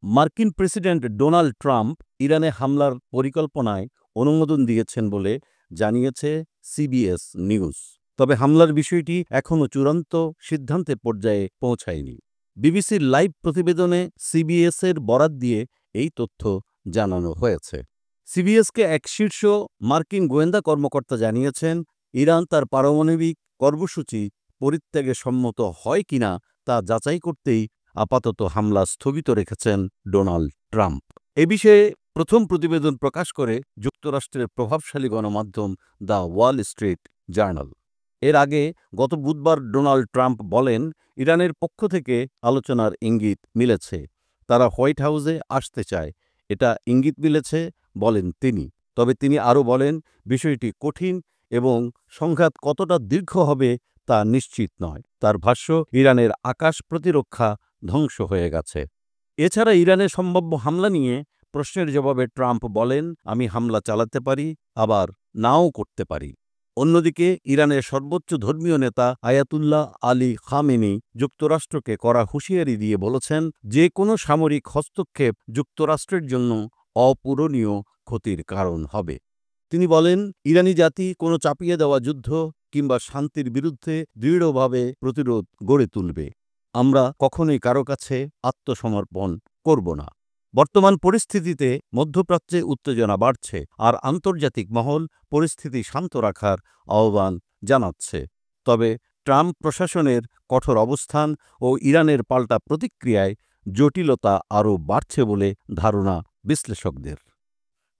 মার্কিন president Donald Trump ইরানে হামলার পরিকল্পনায় অনুমোদন দিয়েছেন বলে জানিয়েছে সিবিএস নিউজ। তবে হামলার বিষয়টি এখনও চূড়ান্ত সিদ্ধান্তের পর্যায়ে পৌঁছায়নি। বিবিসির লাইভ প্রতিবেদনে সিবিএসের বরাত দিয়ে এই তথ্য জানানো হয়েছে। সিবিএসকে এক শীর্ষ মার্কিন গোয়েন্দা কর্মকর্তা জানিয়েছেন, ইরান তার পারমাণবিক কর্মসূচি পরিত্যাগে সম্মত হয় কিনা তা যাচাই করতেই আপাতত হামলা স্থগিত রেখেছেন ডোনাল্ড ট্রাম্প। এ বিষয়ে প্রথম প্রতিবেদন প্রকাশ করে যুক্তরাষ্ট্রের প্রভাবশালী গণমাধ্যম দ্য ওয়াল স্ট্রিট জার্নাল। এর আগে গত বুধবার ডোনাল্ড ট্রাম্প বলেন, ইরানের পক্ষ থেকে আলোচনার ইঙ্গিত মিলেছে, তারা হোয়াইট হাউসে আসতে চায়, এটা ইঙ্গিত মিলেছে বলেন তিনি। তবে তিনি আরও বলেন, বিষয়টি কঠিন এবং সংঘাত কতটা দীর্ঘ হবে তা নিশ্চিত নয়। তার ভাষ্য, ইরানের আকাশ প্রতিরক্ষা ধ্বংস হয়ে গেছে। এছাড়া ইরানের সম্ভাব্য হামলা নিয়ে প্রশ্নের জবাবে ট্রাম্প বলেন, আমি হামলা চালাতে পারি, আবার নাও করতে পারি। অন্যদিকে ইরানের সর্বোচ্চ ধর্মীয় নেতা আয়াতুল্লাহ আলী খামেনি যুক্তরাষ্ট্রকে কড়া হুঁশিয়ারি দিয়ে বলেছেন, যে কোনো সামরিক হস্তক্ষেপ যুক্তরাষ্ট্রের জন্য অপূরণীয় ক্ষতির কারণ হবে। তিনি বলেন, ইরানি জাতি কোনো চাপিয়ে দেওয়া যুদ্ধ কিংবা শান্তির বিরুদ্ধে দৃঢ়ভাবে প্রতিরোধ গড়ে তুলবে। আমরা কখনোই কারো কাছে আত্মসমর্পণ করব না। বর্তমান পরিস্থিতিতে মধ্যপ্রাচ্যে উত্তেজনা বাড়ছে, আর আন্তর্জাতিক মহল পরিস্থিতি শান্ত রাখার আহ্বান জানাচ্ছে। তবে ট্রাম্প প্রশাসনের কঠোর অবস্থান ও ইরানের পাল্টা প্রতিক্রিয়ায় জটিলতা আরও বাড়ছে বলে ধারণা বিশ্লেষকদের।